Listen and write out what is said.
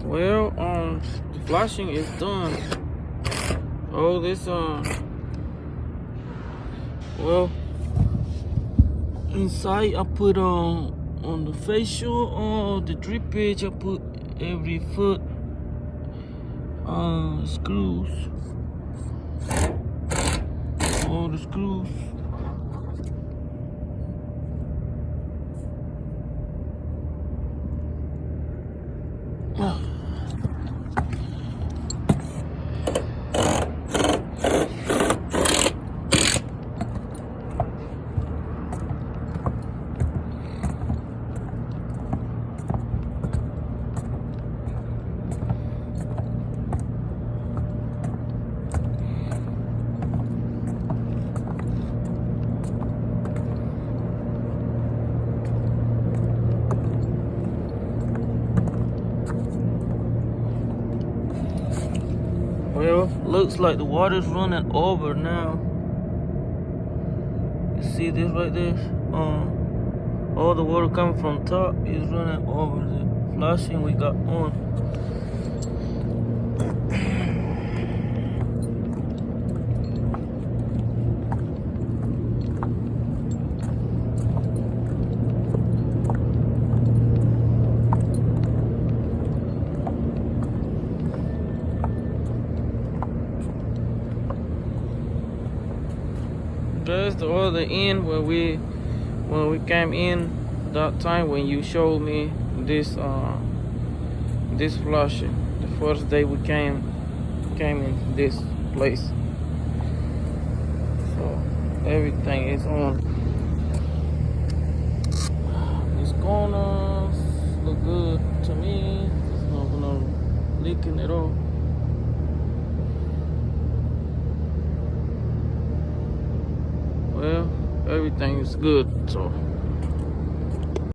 Well, the flashing is done. Oh, this well, inside I put on the facial, the drip pitch. I put every foot screws, all the screws. Well, looks like the water's running over now. You see this right there? All the water coming from top is running over the flashing we got on. There's the other end when we came in that time when you showed me this this flashing. The first day we came in this place. So everything is on. These corners look good to me. It's not gonna leaking at all. Well, everything is good, so